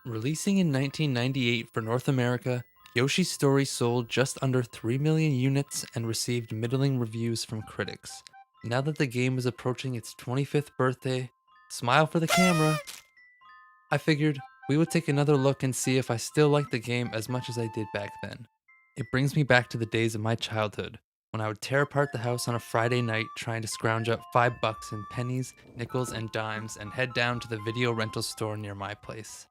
Releasing in 1998 for North America, Yoshi Story sold just under 3 million units and received middling reviews from critics. Now that the game is approaching its 25th birthday, smile for the camera, I figured we would take another look and see if I still like the game as much as I did back then. It brings me back to the days of my childhood, when I would tear apart the house on a Friday night trying to scrounge up $5 in pennies, nickels, and dimes and head down to the video rental store near my place.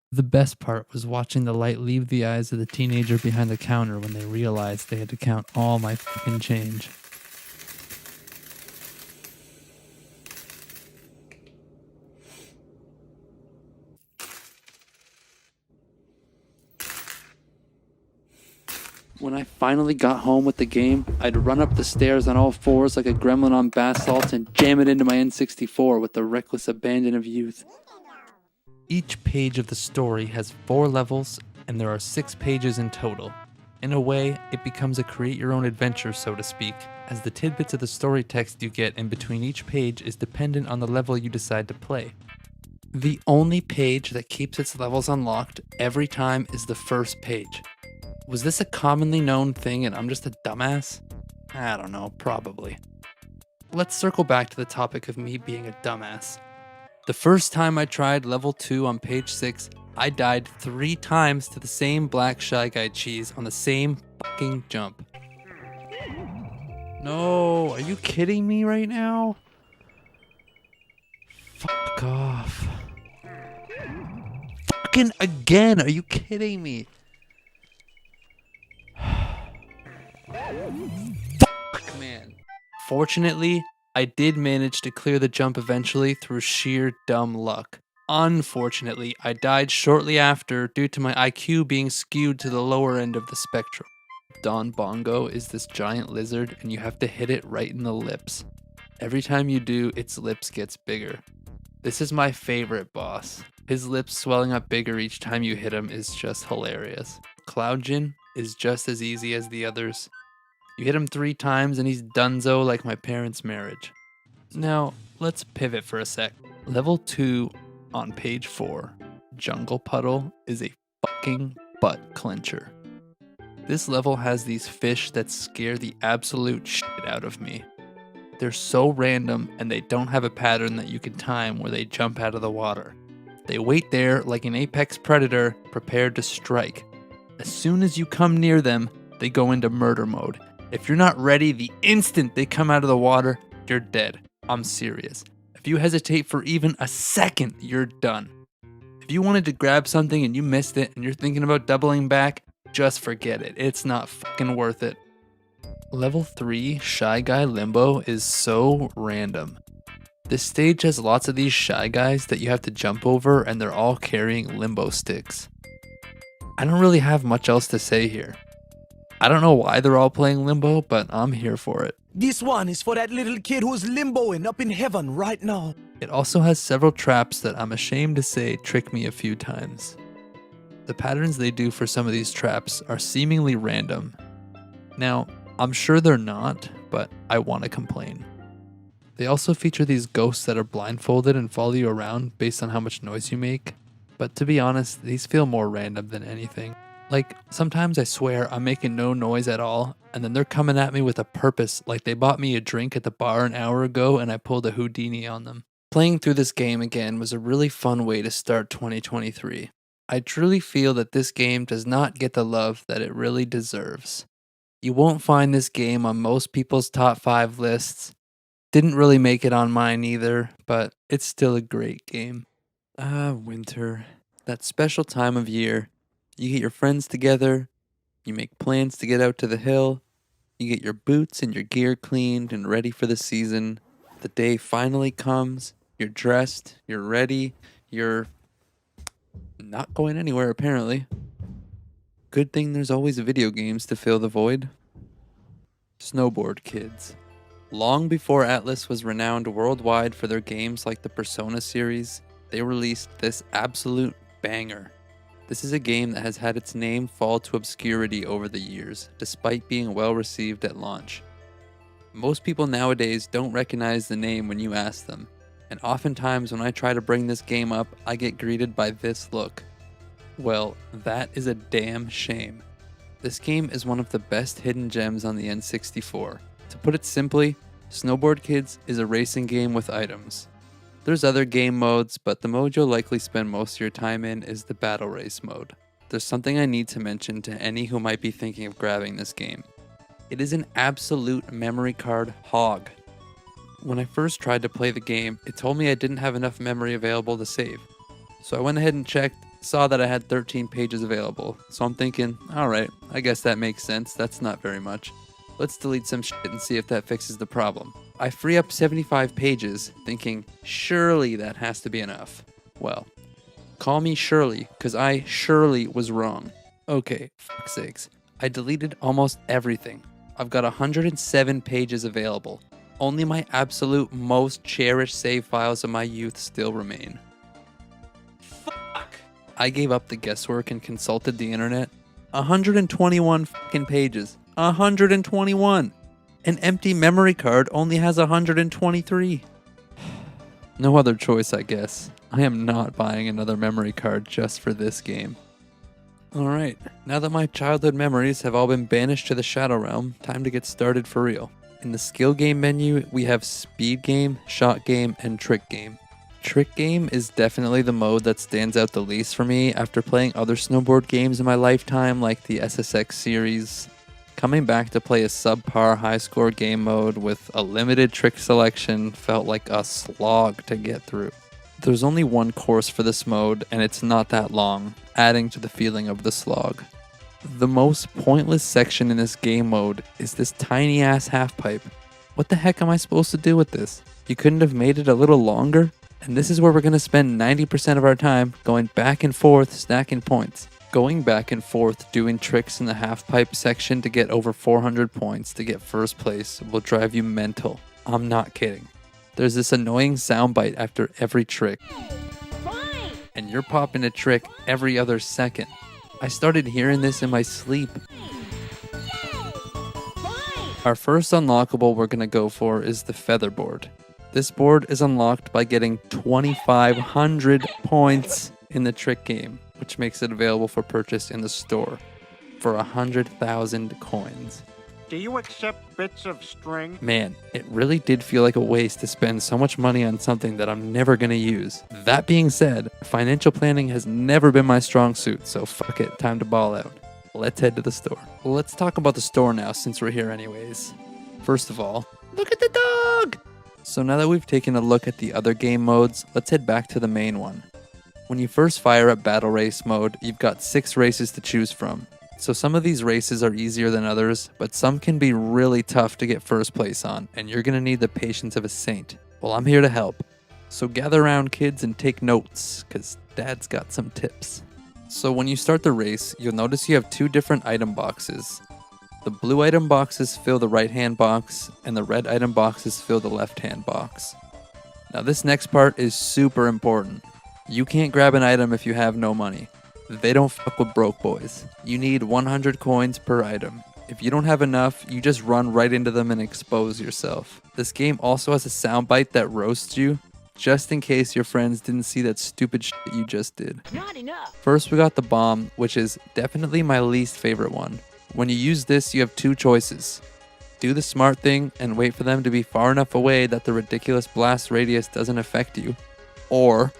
The best part was watching the light leave the eyes of the teenager behind the counter when they realized they had to count all my fucking change. When I finally got home with the game, I'd run up the stairs on all fours like a gremlin on bath salts and jam it into my N64 with the reckless abandon of youth. Each page of the story has 4 levels, and there are 6 pages in total. In a way, it becomes a create-your-own adventure, so to speak, as the tidbits of the story text you get in between each page is dependent on the level you decide to play. The only page that keeps its levels unlocked every time is the first page. Was this a commonly known thing and I'm just a dumbass? I don't know, probably. Let's circle back to the topic of me being a dumbass. The first time I tried level 2 on page 6, I died 3 times to the same black Shy Guy cheese on the same fucking jump. No, are you kidding me right now? Fuck off. Fucking again, are you kidding me? Fuck, man. Fortunately, I did manage to clear the jump eventually through sheer dumb luck. Unfortunately, I died shortly after due to my IQ being skewed to the lower end of the spectrum. Don Bongo is this giant lizard and you have to hit it right in the lips. Every time you do, its lips gets bigger. This is my favorite boss. His lips swelling up bigger each time you hit him is just hilarious. Cloudjin is just as easy as the others. You hit him 3 times and he's donezo like my parents' marriage. Now, let's pivot for a sec. Level 2 on page 4, Jungle Puddle, is a fucking butt clencher. This level has these fish that scare the absolute shit out of me. They're so random and they don't have a pattern that you can time where they jump out of the water. They wait there like an apex predator prepared to strike. As soon as you come near them, they go into murder mode. If you're not ready the instant they come out of the water, you're dead. I'm serious. If you hesitate for even a second, you're done. If you wanted to grab something and you missed it and you're thinking about doubling back, just forget it. It's not fucking worth it. Level 3, Shy Guy Limbo, is so random. This stage has lots of these Shy Guys that you have to jump over and they're all carrying limbo sticks. I don't really have much else to say here. I don't know why they're all playing Limbo, but I'm here for it. This one is for that little kid who's limboing up in heaven right now. It also has several traps that I'm ashamed to say trick me a few times. The patterns they do for some of these traps are seemingly random. Now, I'm sure they're not, but I want to complain. They also feature these ghosts that are blindfolded and follow you around based on how much noise you make. But to be honest, these feel more random than anything. Like, sometimes I swear I'm making no noise at all, and then they're coming at me with a purpose, like they bought me a drink at the bar an hour ago and I pulled a Houdini on them. Playing through this game again was a really fun way to start 2023. I truly feel that this game does not get the love that it really deserves. You won't find this game on most people's top 5 lists. Didn't really make it on mine either, but it's still a great game. Winter. That special time of year. You get your friends together, you make plans to get out to the hill, you get your boots and your gear cleaned and ready for the season. The day finally comes, you're dressed, you're ready, you're not going anywhere apparently. Good thing there's always video games to fill the void. Snowboard Kids. Long before Atlas was renowned worldwide for their games like the Persona series, they released this absolute banger. This is a game that has had its name fall to obscurity over the years, despite being well received at launch. Most people nowadays don't recognize the name when you ask them, and oftentimes when I try to bring this game up, I get greeted by this look. Well, that is a damn shame. This game is one of the best hidden gems on the N64. To put it simply, Snowboard Kids is a racing game with items. There's other game modes, but the mode you'll likely spend most of your time in is the battle race mode. There's something I need to mention to any who might be thinking of grabbing this game. It is an absolute memory card hog. When I first tried to play the game, it told me I didn't have enough memory available to save. So I went ahead and checked, saw that I had 13 pages available. So I'm thinking, alright, I guess that makes sense, that's not very much. Let's delete some shit and see if that fixes the problem. I free up 75 pages, thinking, surely that has to be enough. Well, call me Shirley, cause I surely was wrong. Okay, fuck's sakes. I deleted almost everything. I've got 107 pages available. Only my absolute most cherished save files of my youth still remain. Fuck! I gave up the guesswork and consulted the internet. 121 fucking pages. 121! An empty memory card only has 123. No other choice, I guess. I am not buying another memory card just for this game. Alright, now that my childhood memories have all been banished to the Shadow Realm, time to get started for real. In the skill game menu, we have speed game, shot game, and trick game. Trick game is definitely the mode that stands out the least for me after playing other snowboard games in my lifetime like the SSX series. Coming back to play a subpar high score game mode with a limited trick selection felt like a slog to get through. There's only one course for this mode and it's not that long, adding to the feeling of the slog. The most pointless section in this game mode is this tiny ass halfpipe. What the heck am I supposed to do with this? You couldn't have made it a little longer? And this is where we're going to spend 90% of our time going back and forth stacking points. Going back and forth doing tricks in the halfpipe section to get over 400 points to get first place will drive you mental. I'm not kidding. There's this annoying soundbite after every trick. And you're popping a trick every other second. I started hearing this in my sleep. Our first unlockable we're going to go for is the featherboard. This board is unlocked by getting 2,500 points in the trick game, which makes it available for purchase in the store for 100,000 coins. Do you accept bits of string? Man, it really did feel like a waste to spend so much money on something that I'm never going to use. That being said, financial planning has never been my strong suit, so fuck it, time to ball out. Let's head to the store. Let's talk about the store now since we're here anyways. First of all, look at the dog! So now that we've taken a look at the other game modes, let's head back to the main one. When you first fire up Battle Race mode, you've got 6 races to choose from. So some of these races are easier than others, but some can be really tough to get first place on, and you're going to need the patience of a saint. Well, I'm here to help. So gather around, kids, and take notes, because Dad's got some tips. So when you start the race, you'll notice you have 2 different item boxes. The blue item boxes fill the right-hand box, and the red item boxes fill the left-hand box. Now this next part is super important. You can't grab an item if you have no money. They don't fuck with broke boys. You need 100 coins per item. If you don't have enough, you just run right into them and expose yourself. This game also has a soundbite that roasts you, just in case your friends didn't see that stupid shit you just did. Not enough. First we got the bomb, which is definitely my least favorite one. When you use this, you have 2 choices. Do the smart thing and wait for them to be far enough away that the ridiculous blast radius doesn't affect you. Or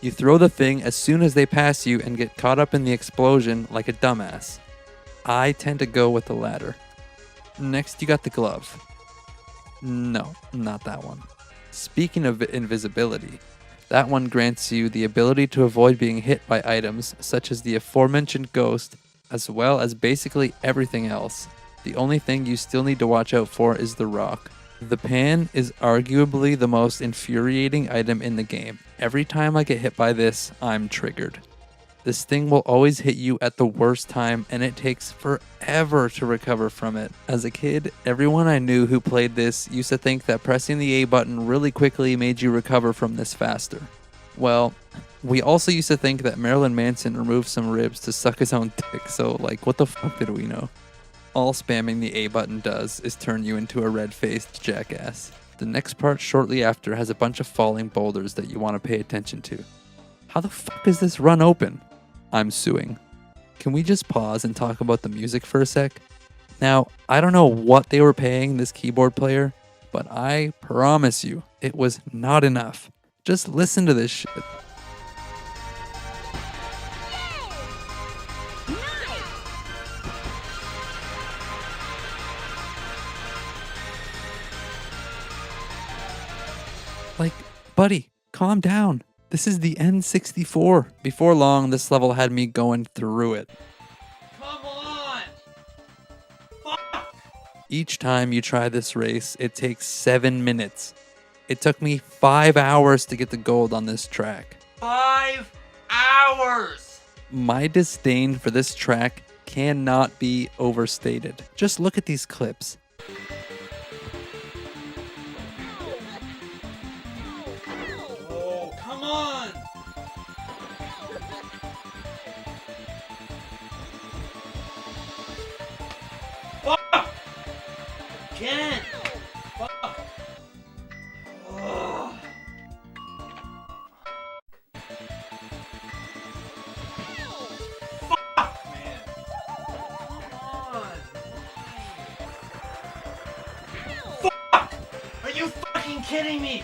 you throw the thing as soon as they pass you and get caught up in the explosion like a dumbass. I tend to go with the latter. Next, you got the glove. No, not that one. Speaking of invisibility, that one grants you the ability to avoid being hit by items such as the aforementioned ghost, as well as basically everything else. The only thing you still need to watch out for is the rock. The pan is arguably the most infuriating item in the game. Every time I get hit by this, I'm triggered. This thing will always hit you at the worst time, and it takes forever to recover from it. As a kid, everyone I knew who played this used to think that pressing the A button really quickly made you recover from this faster. Well, we also used to think that Marilyn Manson removed some ribs to suck his own dick, so like, what the fuck did we know? All spamming the A button does is turn you into a red-faced jackass. The next part shortly after has a bunch of falling boulders that you want to pay attention to. How the fuck is this run open? I'm suing. Can we just pause and talk about the music for a sec? Now, I don't know what they were paying this keyboard player, but I promise you, it was not enough. Just listen to this shit. Like, buddy, calm down. This is the N64. Before long, this level had me going through it. Come on! Fuck! Each time you try this race, it takes 7 minutes. It took me 5 hours to get the gold on this track. 5 hours! My disdain for this track cannot be overstated. Just look at these clips. Again! Fuck! Ugh. Fuck, man! Come on! Fuck! Are you fucking kidding me?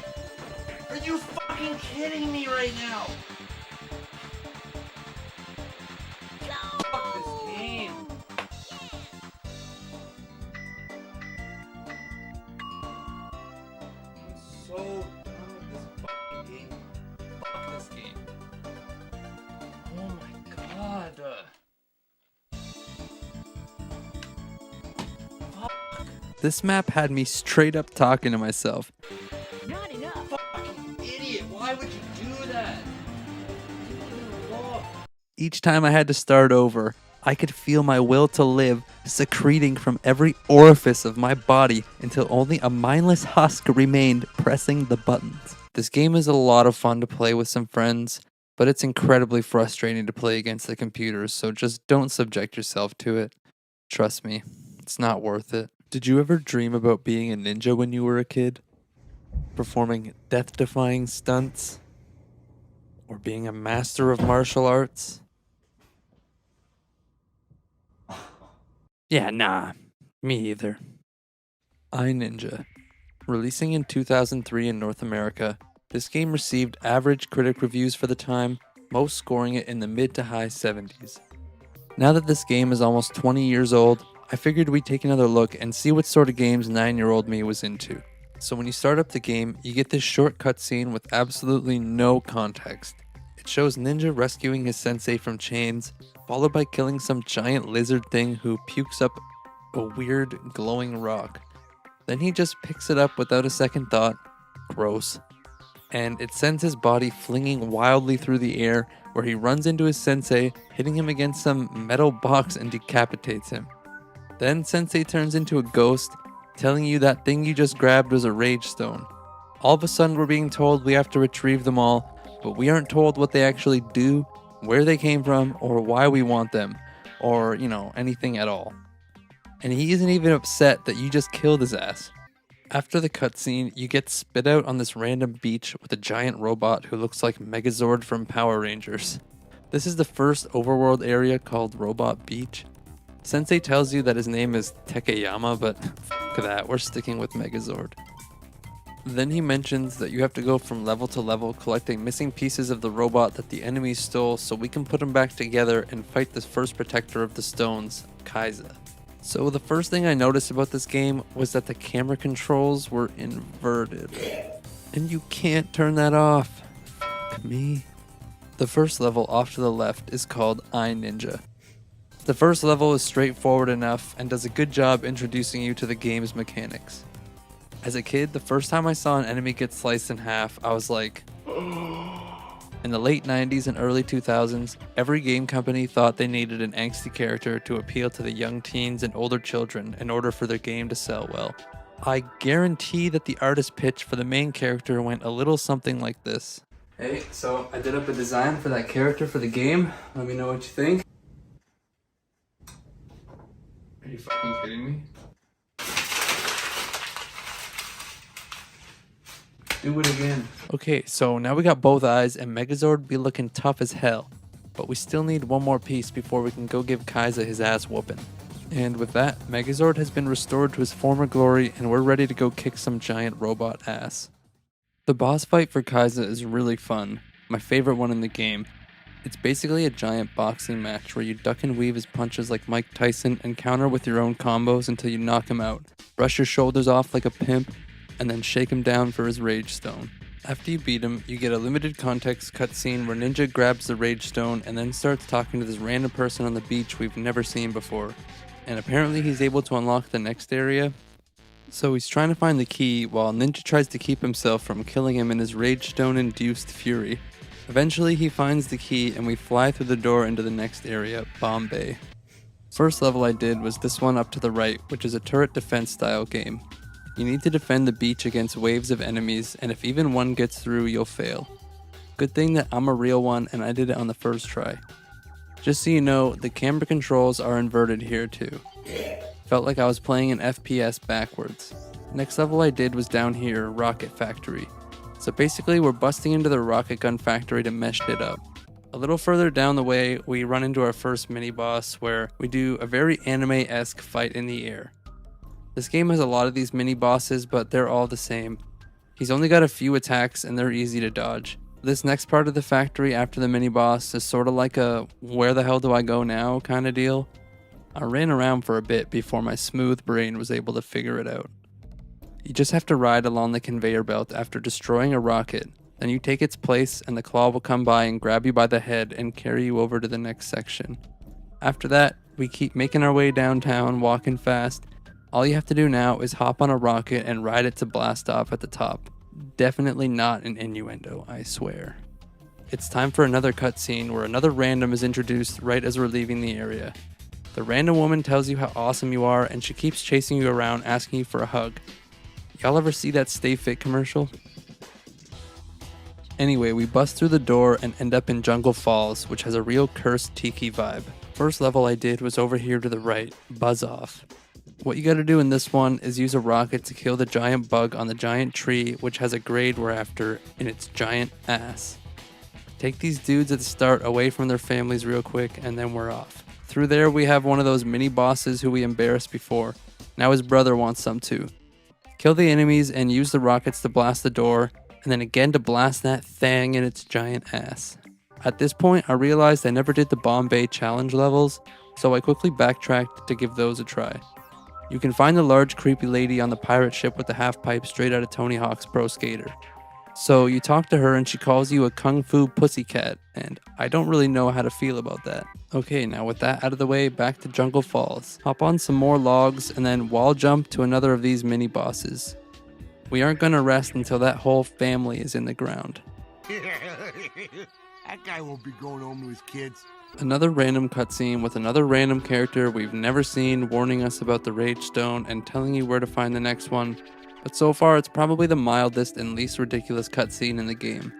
Are you fucking kidding me right now? Fuck this game! So done with this fucking game. Fuck this game. Oh my god. Fuck. This map had me straight up talking to myself. Not enough. Fucking idiot. Why would you do that? Each time I had to start over, I could feel my will to live secreting from every orifice of my body until only a mindless husk remained pressing the buttons. This game is a lot of fun to play with some friends, but it's incredibly frustrating to play against the computers, so just don't subject yourself to it. Trust me, it's not worth it. Did you ever dream about being a ninja when you were a kid? Performing death-defying stunts? Or being a master of martial arts? Yeah, nah, me either. iNinja. Releasing in 2003 in North America, this game received average critic reviews for the time, most scoring it in the mid to high 70s. Now that this game is almost 20 years old, I figured we'd take another look and see what sort of games 9-year-old me was into. So when you start up the game, you get this short cutscene with absolutely no context. It shows Ninja rescuing his sensei from chains, followed by killing some giant lizard thing who pukes up a weird glowing rock. Then he just picks it up without a second thought. Gross. And it sends his body flinging wildly through the air, where he runs into his sensei, hitting him against some metal box and decapitates him. Then sensei turns into a ghost, telling you that thing you just grabbed was a rage stone. All of a sudden we're being told we have to retrieve them all, but we aren't told what they actually do, where they came from, or why we want them, or, anything at all. And he isn't even upset that you just killed his ass. After the cutscene, you get spit out on this random beach with a giant robot who looks like Megazord from Power Rangers. This is the first overworld area called Robot Beach. Sensei tells you that his name is Takeyama, but f*** that, we're sticking with Megazord. Then he mentions that you have to go from level to level collecting missing pieces of the robot that the enemies stole so we can put them back together and fight the first protector of the stones, Kaiza. So the first thing I noticed about this game was that the camera controls were inverted. And you can't turn that off. F*** me. The first level off to the left is called iNinja. The first level is straightforward enough and does a good job introducing you to the game's mechanics. As a kid, the first time I saw an enemy get sliced in half, I was like, in the late 90s and early 2000s, every game company thought they needed an angsty character to appeal to the young teens and older children in order for their game to sell well. I guarantee that the artist pitch for the main character went a little something like this. Hey, so I did up a design for that character for the game. Let me know what you think. Are you fucking kidding me? Do it again. Okay, so now we got both eyes and Megazord be looking tough as hell. but we still need one more piece before we can go give Kaiza his ass whooping. And with that, Megazord has been restored to his former glory and we're ready to go kick some giant robot ass. The boss fight for Kaiza is really fun, my favorite one in the game. It's basically a giant boxing match where you duck and weave his punches like Mike Tyson and counter with your own combos until you knock him out, brush your shoulders off like a pimp, and then shake him down for his Rage Stone. After you beat him, you get a limited context cutscene where Ninja grabs the Rage Stone and then starts talking to this random person on the beach we've never seen before. And apparently he's able to unlock the next area. So he's trying to find the key while Ninja tries to keep himself from killing him in his Rage Stone induced fury. Eventually he finds the key and we fly through the door into the next area, Bombay. First level I did was this one up to the right, which is a turret defense style game. You need to defend the beach against waves of enemies, and if even one gets through, you'll fail. Good thing that I'm a real one and I did it on the first try. Just so you know, the camera controls are inverted here too. Felt like I was playing an FPS backwards. Next level I did was down here, Rocket Factory. So basically we're busting into the rocket gun factory to mess it up. A little further down the way, we run into our first mini-boss where we do a very anime-esque fight in the air. This game has a lot of these mini-bosses, but they're all the same. He's only got a few attacks and they're easy to dodge. This next part of the factory after the mini-boss is sort of like a where the hell do I go now kind of deal. I ran around for a bit before my smooth brain was able to figure it out. You just have to ride along the conveyor belt after destroying a rocket, then you take its place and the claw will come by and grab you by the head and carry you over to the next section. After that, we keep making our way downtown, walking fast. All you have to do now is hop on a rocket and ride it to blast off at the top. Definitely not an innuendo, I swear. It's time for another cutscene where another random is introduced right as we're leaving the area. The random woman tells you how awesome you are and she keeps chasing you around asking you for a hug. Y'all ever see that Stay Fit commercial? Anyway, we bust through the door and end up in Jungle Falls, which has a real cursed tiki vibe. First level I did was over here to the right, Buzz Off. What you gotta do in this one is use a rocket to kill the giant bug on the giant tree, which has a grade we're after in its giant ass. Take these dudes at the start away from their families real quick and then we're off. Through there we have one of those mini bosses who we embarrassed before. Now his brother wants some too. Kill the enemies and use the rockets to blast the door, and then again to blast that thing in its giant ass. At this point I realized I never did the Bombay challenge levels, so I quickly backtracked to give those a try. You can find the large creepy lady on the pirate ship with the half pipe straight out of Tony Hawk's Pro Skater. So you talk to her and she calls you a kung fu pussycat, and I don't really know how to feel about that. Okay, now with that out of the way, back to Jungle Falls. Hop on some more logs and then wall jump to another of these mini bosses. We aren't gonna rest until that whole family is in the ground. That guy won't be going home to his kids. Another random cutscene with another random character we've never seen warning us about the Rage Stone and telling you where to find the next one, but so far it's probably the mildest and least ridiculous cutscene in the game.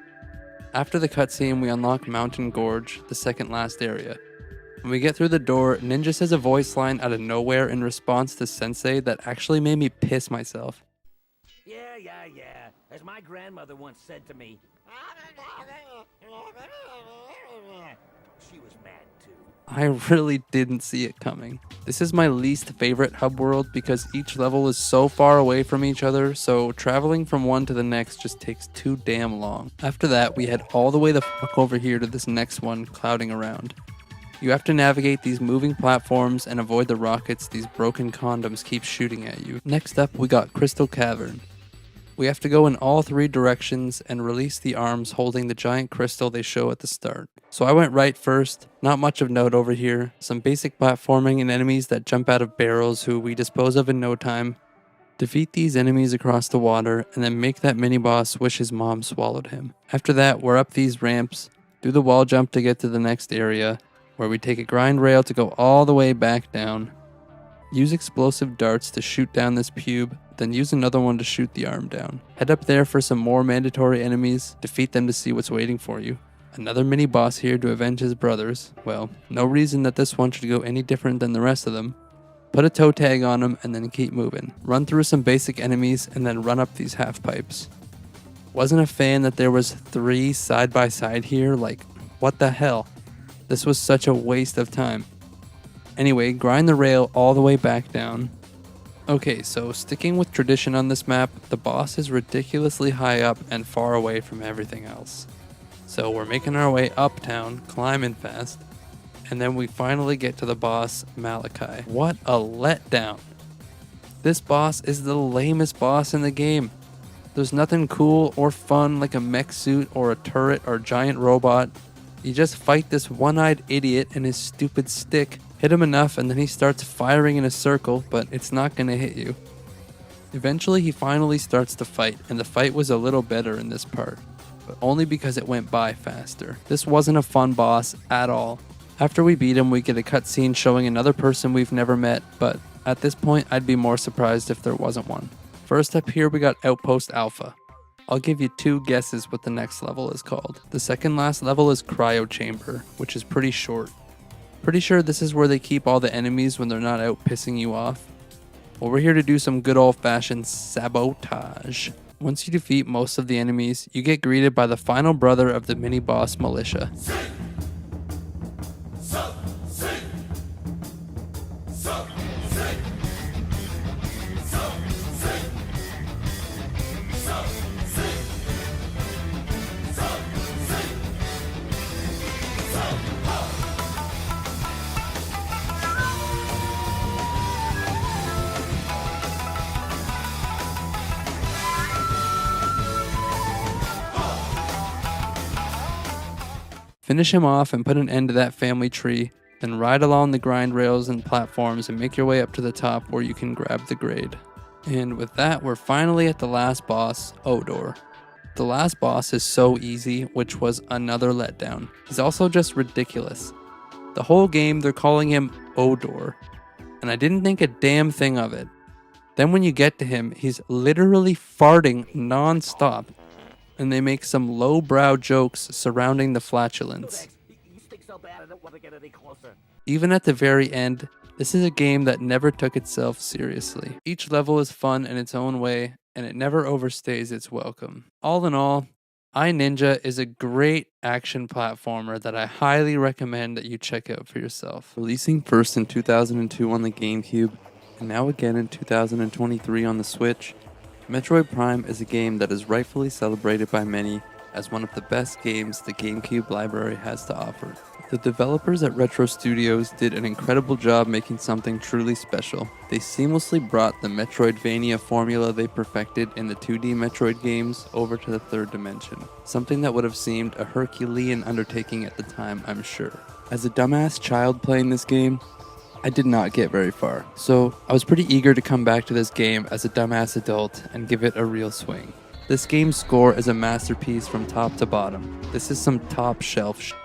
After the cutscene we unlock Mountain Gorge, the second last area. When we get through the door, Ninja says a voice line out of nowhere in response to Sensei that actually made me piss myself. Yeah. As my grandmother once said to me, she was mad too. I really didn't see it coming. This is my least favorite hub world because each level is so far away from each other, so traveling from one to the next just takes too damn long. After that, we head all the way the fuck over here to this next one, Clouding Around. You have to navigate these moving platforms and avoid the rockets these broken condoms keep shooting at you. Next up, we got Crystal Cavern. We have to go in all three directions and release the arms holding the giant crystal they show at the start. So I went right first, not much of note over here, some basic platforming and enemies that jump out of barrels who we dispose of in no time. Defeat these enemies across the water and then make that mini-boss wish his mom swallowed him. After that, we're up these ramps, do the wall jump to get to the next area, where we take a grind rail to go all the way back down. Use explosive darts to shoot down this pube, then use another one to shoot the arm down. Head up there for some more mandatory enemies, defeat them to see what's waiting for you. Another mini boss here to avenge his brothers. Well, no reason that this one should go any different than the rest of them. Put a toe tag on him and then keep moving. Run through some basic enemies and then run up these half pipes. Wasn't a fan that there was 3 side by side here, like what the hell? This was such a waste of time. Anyway, grind the rail all the way back down. Okay, so sticking with tradition on this map, the boss is ridiculously high up and far away from everything else. So we're making our way uptown, climbing fast, and then we finally get to the boss, Malachi. What a letdown. This boss is the lamest boss in the game. There's nothing cool or fun like a mech suit or a turret or giant robot. You just fight this one-eyed idiot and his stupid stick. Hit him enough and then he starts firing in a circle, but it's not going to hit you. Eventually he finally starts to fight, and the fight was a little better in this part, but only because it went by faster. This wasn't a fun boss at all. After we beat him, we get a cutscene showing another person we've never met, but at this point I'd be more surprised if there wasn't one. First up here we got Outpost Alpha. I'll give you 2 guesses what the next level is called. The second last level is Cryo Chamber, which is pretty short. Pretty sure this is where they keep all the enemies when they're not out pissing you off. Well, we're here to do some good old-fashioned sabotage. Once you defeat most of the enemies, you get greeted by the final brother of the mini-boss Militia. Finish him off and put an end to that family tree, then ride along the grind rails and platforms and make your way up to the top where you can grab the grade. And with that, we're finally at the last boss, Odor. The last boss is so easy, which was another letdown. He's also just ridiculous. The whole game they're calling him Odor, and I didn't think a damn thing of it. Then when you get to him, he's literally farting non-stop, and they make some lowbrow jokes surrounding the flatulence. You stink so bad I don't want to get any closer. Even at the very end, this is a game that never took itself seriously. Each level is fun in its own way, and it never overstays its welcome. All in all, iNinja is a great action platformer that I highly recommend that you check out for yourself. Releasing first in 2002 on the GameCube, and now again in 2023 on the Switch, Metroid Prime is a game that is rightfully celebrated by many as one of the best games the GameCube library has to offer. The developers at Retro Studios did an incredible job making something truly special. They seamlessly brought the Metroidvania formula they perfected in the 2D Metroid games over to the third dimension, something that would have seemed a Herculean undertaking at the time, I'm sure. As a dumbass child playing this game, I did not get very far, so I was pretty eager to come back to this game as a dumbass adult and give it a real swing. This game's score is a masterpiece from top to bottom. This is some top shelf shit.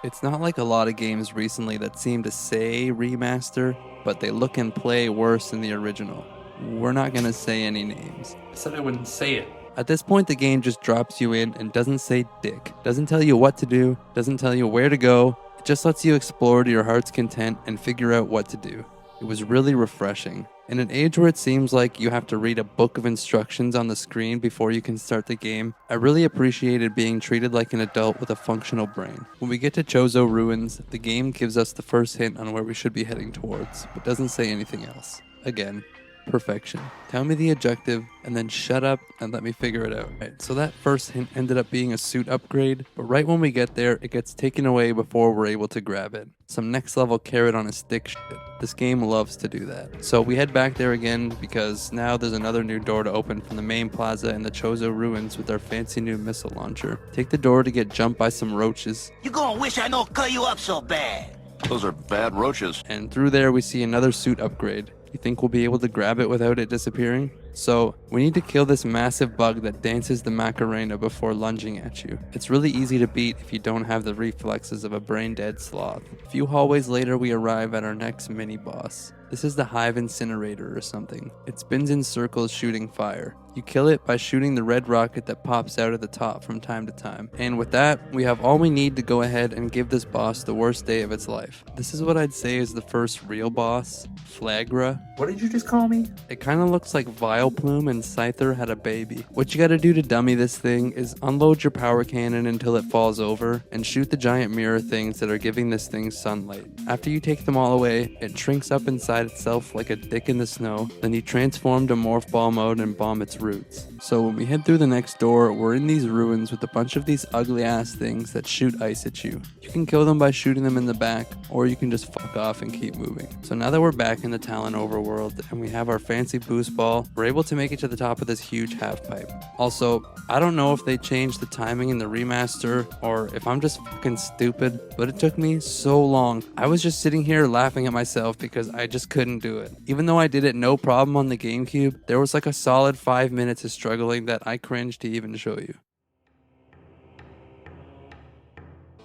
It's not like a lot of games recently that seem to say remaster, but they look and play worse than the original. We're not gonna say any names. I said I wouldn't say it. At this point, the game just drops you in and doesn't say dick. Doesn't tell you what to do, doesn't tell you where to go. It just lets you explore to your heart's content and figure out what to do. It was really refreshing. In an age where it seems like you have to read a book of instructions on the screen before you can start the game, I really appreciated being treated like an adult with a functional brain. When we get to Chozo Ruins, the game gives us the first hint on where we should be heading towards, but doesn't say anything else. Again, perfection. Tell me the objective, and then shut up and let me figure it out. Right, so that first hint ended up being a suit upgrade, but right when we get there, it gets taken away before we're able to grab it. Some next level carrot on a stick shit. This game loves to do that. So we head back there again because now there's another new door to open from the main plaza in the Chozo Ruins with our fancy new missile launcher. Take the door to get jumped by some roaches. You gonna wish I don't cut you up so bad. Those are bad roaches. And through there we see another suit upgrade. You think we'll be able to grab it without it disappearing? So, we need to kill this massive bug that dances the Macarena before lunging at you. It's really easy to beat if you don't have the reflexes of a brain-dead sloth. A few hallways later, we arrive at our next mini-boss. This is the Hive Incinerator or something. It spins in circles shooting fire. You kill it by shooting the red rocket that pops out at the top from time to time. And with that, we have all we need to go ahead and give this boss the worst day of its life. This is what I'd say is the first real boss, Flagra. What did you just call me? It kind of looks like Vile Vileplume and Scyther had a baby. What you gotta do to dummy this thing is unload your power cannon until it falls over and shoot the giant mirror things that are giving this thing sunlight. After you take them all away, it shrinks up inside itself like a dick in the snow, then you transform to morph ball mode and bomb its roots. So when we head through the next door, we're in these ruins with a bunch of these ugly ass things that shoot ice at you. You can kill them by shooting them in the back, or you can just fuck off and keep moving. So now that we're back in the Talon overworld and we have our fancy boost ball, we're able to make it to the top of this huge half pipe. Also, I don't know if they changed the timing in the remaster or if I'm just fucking stupid, but it took me so long. I was just sitting here laughing at myself because I just couldn't do it. Even though I did it no problem on the GameCube, there was like a solid 5 minutes of struggling that I cringe to even show you.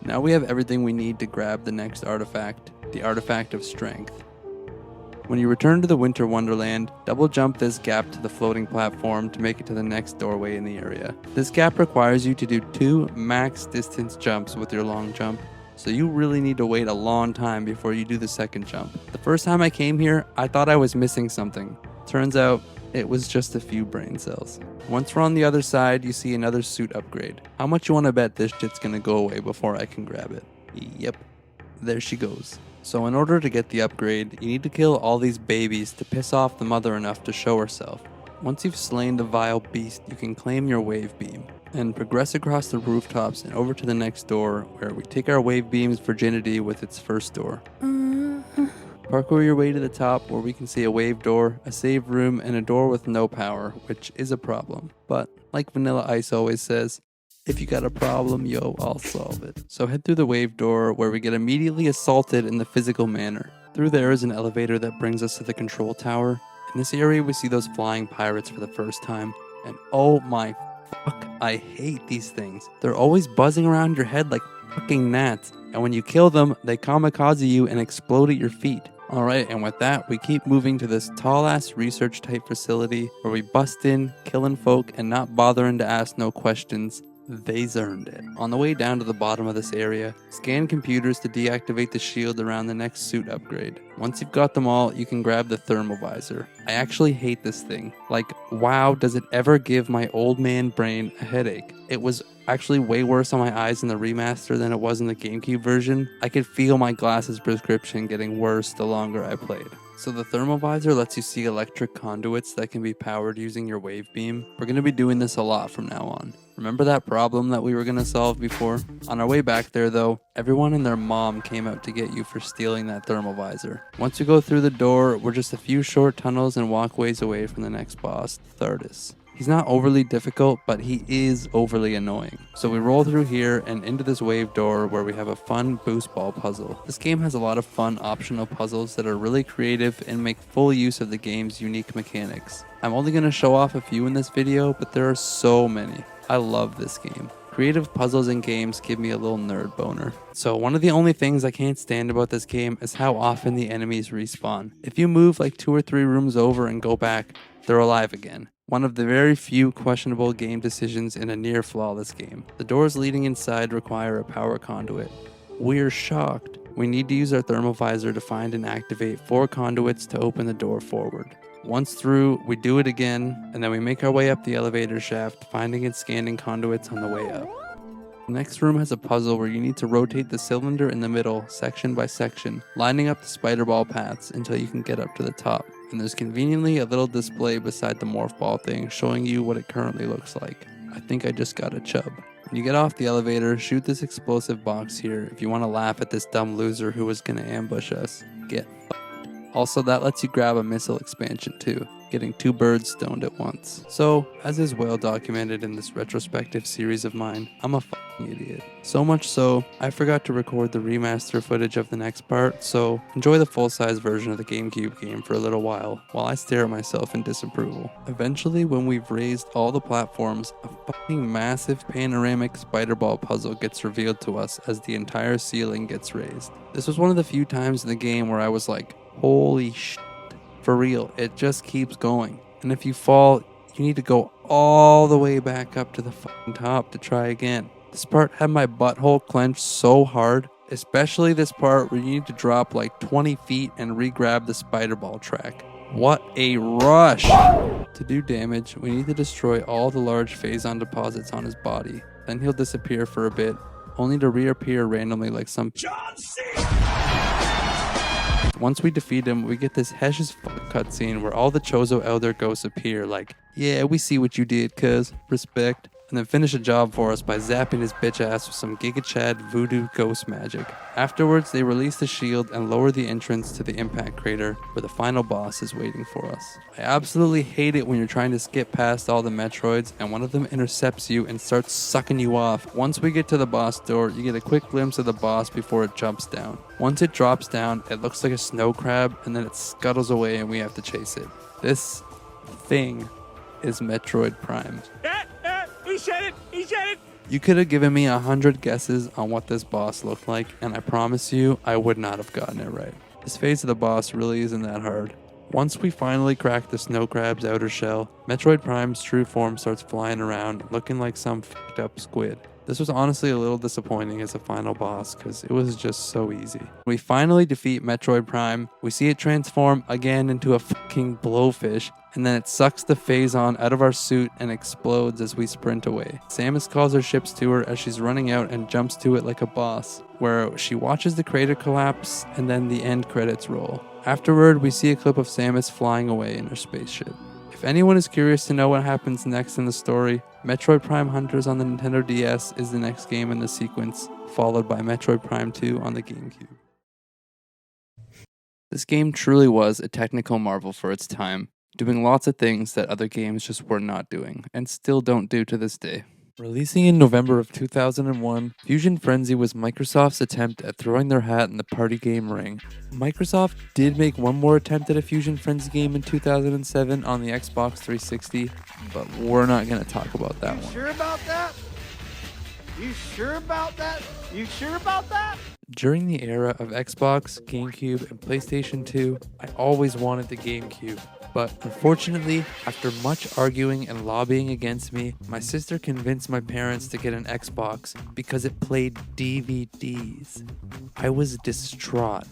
Now we have everything we need to grab the next artifact, the Artifact of Strength. When you return to the Winter Wonderland, double jump this gap to the floating platform to make it to the next doorway in the area. This gap requires you to do 2 max distance jumps with your long jump, so you really need to wait a long time before you do the second jump. The first time I came here, I thought I was missing something. Turns out, it was just a few brain cells. Once we're on the other side, you see another suit upgrade. How much you want to bet this shit's gonna go away before I can grab it? Yep, there she goes. So in order to get the upgrade, you need to kill all these babies to piss off the mother enough to show herself. Once you've slain the vile beast, you can claim your wave beam and progress across the rooftops and over to the next door where we take our wave beam's virginity with its first door. Parkour your way to the top where we can see a wave door, a save room, and a door with no power, which is a problem. But like Vanilla Ice always says, if you got a problem, yo, I'll solve it. So head through the wave door where we get immediately assaulted in the physical manner. Through there is an elevator that brings us to the control tower. In this area we see those flying pirates for the first time. And oh my fuck, I hate these things. They're always buzzing around your head like fucking gnats. And when you kill them, they kamikaze you and explode at your feet. Alright, and with that, we keep moving to this tall-ass research type facility where we bust in, killing folk, and not bothering to ask no questions. They's earned it. On the way down to the bottom of this area, scan computers to deactivate the shield around the next suit upgrade. Once you've got them all, you can grab the thermal visor. I actually hate this thing. Like, wow, does it ever give my old man brain a headache? It was actually way worse on my eyes in the remaster than it was in the GameCube version. I could feel my glasses prescription getting worse the longer I played. So the thermal visor lets you see electric conduits that can be powered using your wave beam. We're going to be doing this a lot from now on. Remember that problem that we were going to solve before? On our way back there though, everyone and their mom came out to get you for stealing that thermal visor. Once we go through the door, we're just a few short tunnels and walkways away from the next boss, Thardus. He's not overly difficult, but he is overly annoying. So we roll through here and into this wave door where we have a fun boost ball puzzle. This game has a lot of fun optional puzzles that are really creative and make full use of the game's unique mechanics. I'm only going to show off a few in this video, but there are so many. I love this game. Creative puzzles in games give me a little nerd boner. So one of the only things I can't stand about this game is how often the enemies respawn. If you move like 2 or 3 rooms over and go back, they're alive again. One of the very few questionable game decisions in a near flawless game. The doors leading inside require a power conduit. We're shocked. We need to use our thermal visor to find and activate 4 conduits to open the door forward. Once through, we do it again, and then we make our way up the elevator shaft, finding and scanning conduits on the way up. The next room has a puzzle where you need to rotate the cylinder in the middle, section by section, lining up the spider ball paths until you can get up to the top. And there's conveniently a little display beside the morph ball thing showing you what it currently looks like. I think I just got a chub. When you get off the elevator, shoot this explosive box here if you want to laugh at this dumb loser who was going to ambush us. Get f***ed. Also, that lets you grab a missile expansion too, getting 2 birds stoned at once. So, as is well documented in this retrospective series of mine, I'm a fucking idiot. So much so, I forgot to record the remaster footage of the next part, so enjoy the full-size version of the GameCube game for a little while I stare at myself in disapproval. Eventually, when we've raised all the platforms, a fucking massive panoramic spider ball puzzle gets revealed to us as the entire ceiling gets raised. This was one of the few times in the game where I was like, holy shit, for real, it just keeps going. And if you fall, you need to go all the way back up to the fucking top to try again. This part had my butthole clenched so hard, especially this part where you need to drop like 20 feet and re-grab the spider ball track. What a rush! To do damage, we need to destroy all the large Phazon deposits on his body. Then he'll disappear for a bit, only to reappear randomly like some John Cena. Once we defeat him, we get this hesh as fuck cutscene where all the Chozo Elder ghosts appear like, yeah, we see what you did, cuz, respect, and then finish a job for us by zapping his bitch ass with some Giga Chad voodoo ghost magic. Afterwards, they release the shield and lower the entrance to the impact crater where the final boss is waiting for us. I absolutely hate it when you're trying to skip past all the Metroids and one of them intercepts you and starts sucking you off. Once we get to the boss door, you get a quick glimpse of the boss before it jumps down. Once it drops down, it looks like a snow crab and then it scuttles away and we have to chase it. This thing is Metroid Prime. He said it! He said it! You could have given me 100 guesses on what this boss looked like, and I promise you, I would not have gotten it right. This phase of the boss really isn't that hard. Once we finally crack the snow crab's outer shell, Metroid Prime's true form starts flying around, looking like some f***ed up squid. This was honestly a little disappointing as a final boss because it was just so easy. We finally defeat Metroid Prime, we see it transform again into a fucking blowfish, and then it sucks the Phazon out of our suit and explodes as we sprint away. Samus calls her ships to her as she's running out and jumps to it like a boss, where she watches the crater collapse and then the end credits roll. Afterward, we see a clip of Samus flying away in her spaceship. If anyone is curious to know what happens next in the story, Metroid Prime Hunters on the Nintendo DS is the next game in the sequence, followed by Metroid Prime 2 on the GameCube. This game truly was a technical marvel for its time, doing lots of things that other games just were not doing, and still don't do to this day. Releasing in November of 2001, Fuzion Frenzy was Microsoft's attempt at throwing their hat in the party game ring. Microsoft did make one more attempt at a Fuzion Frenzy game in 2007 on the Xbox 360, but we're not going to talk about that one. Sure about that? You sure about that? You sure about that? During the era of Xbox, GameCube, and PlayStation 2, I always wanted the GameCube. But unfortunately, after much arguing and lobbying against me, my sister convinced my parents to get an Xbox because it played DVDs. I was distraught.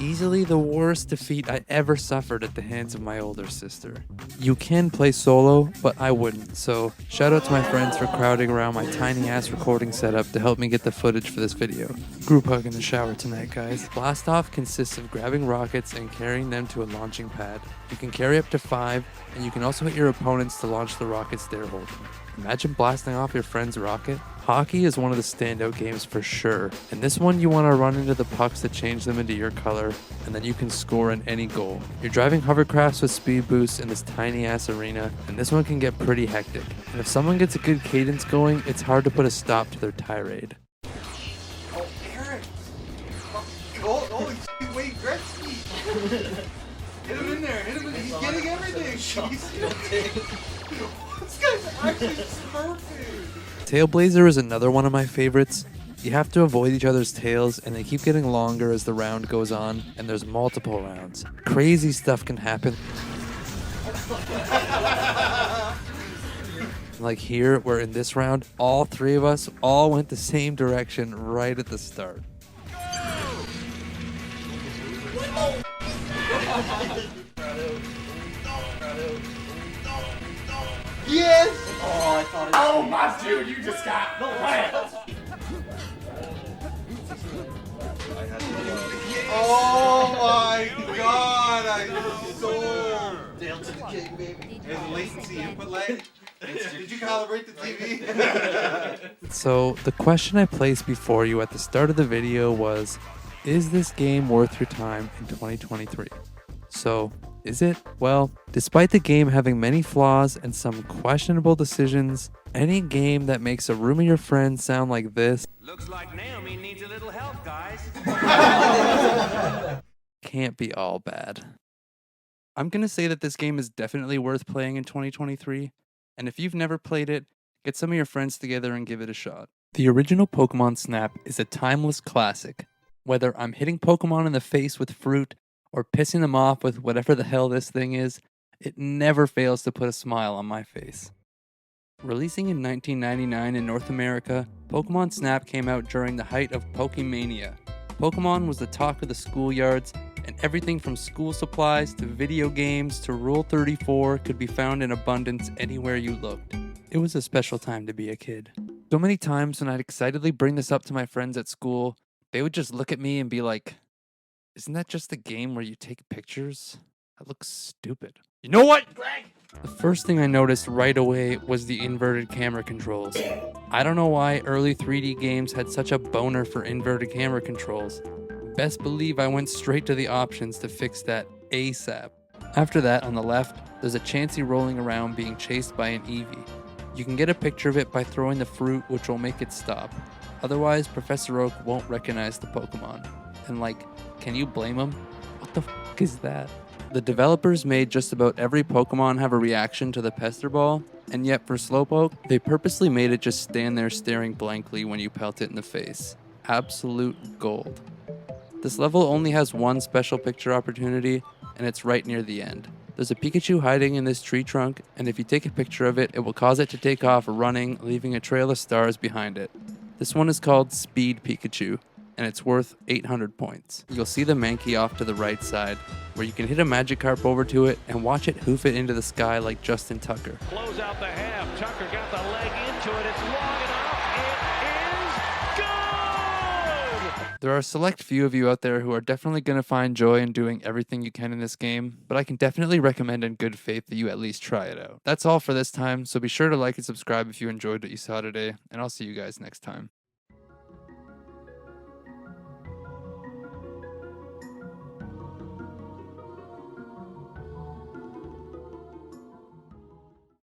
Easily the worst defeat I ever suffered at the hands of my older sister. You can play solo, but I wouldn't, so shout out to my friends for crowding around my tiny ass recording setup to help me get the footage for this video. Group hug in the shower tonight, guys. Blast Off consists of grabbing rockets and carrying them to a launching pad. You can carry up to 5, and you can also hit your opponents to launch the rockets they're holding. Imagine blasting off your friend's rocket. Hockey is one of the standout games for sure. In this one, you want to run into the pucks to change them into your color, and then you can score in any goal. You're driving hovercrafts with speed boosts in this tiny ass arena, and this one can get pretty hectic. And if someone gets a good cadence going, it's hard to put a stop to their tirade. Oh, Eric! Holy shit, Wayne Gretzky! Hit him in there, hit him in there. He's getting everything. This guy's actually smurfing. Tailblazer is another one of my favorites. You have to avoid each other's tails, and they keep getting longer as the round goes on, and there's multiple rounds. Crazy stuff can happen. Like here, where in this round, all 3 of us all went the same direction right at the start. Yes! Oh, I thought it was... Oh my dude, you just got Oh my god, I so... Dale to the king, baby. And latency input lag. Did you calibrate the TV? So, the question I placed before you at the start of the video was, is this game worth your time in 2023? So, is it? Well, despite the game having many flaws and some questionable decisions, any game that makes a room of your friends sound like this Looks like Naomi needs a little help, guys. can't be all bad. I'm going to say that this game is definitely worth playing in 2023, and if you've never played it, get some of your friends together and give it a shot. The original Pokemon Snap is a timeless classic. Whether I'm hitting Pokemon in the face with fruit or pissing them off with whatever the hell this thing is, it never fails to put a smile on my face. Releasing in 1999 in North America, Pokemon Snap came out during the height of Pokemania. Pokemon was the talk of the schoolyards, and everything from school supplies to video games to Rule 34 could be found in abundance anywhere you looked. It was a special time to be a kid. So many times when I'd excitedly bring this up to my friends at school, they would just look at me and be like, "Isn't that just the game where you take pictures? That looks stupid." You know what, Greg? The first thing I noticed right away was the inverted camera controls. I don't know why early 3D games had such a boner for inverted camera controls. Best believe I went straight to the options to fix that ASAP. After that, on the left, there's a Chansey rolling around being chased by an Eevee. You can get a picture of it by throwing the fruit, which will make it stop. Otherwise, Professor Oak won't recognize the Pokemon. And like, can you blame him? What the f is that? The developers made just about every Pokemon have a reaction to the Pester Ball, and yet for Slowpoke, they purposely made it just stand there staring blankly when you pelt it in the face. Absolute gold. This level only has one special picture opportunity, and it's right near the end. There's a Pikachu hiding in this tree trunk, and if you take a picture of it, it will cause it to take off running, leaving a trail of stars behind it. This one is called Speed Pikachu, and it's worth 800 points. You'll see the Mankey off to the right side, where you can hit a Magikarp over to it and watch it hoof it into the sky like Justin Tucker. Close out the half. Tucker got the leg into it. It's long enough. It is good! There are a select few of you out there who are definitely going to find joy in doing everything you can in this game, but I can definitely recommend in good faith that you at least try it out. That's all for this time, so be sure to like and subscribe if you enjoyed what you saw today, and I'll see you guys next time.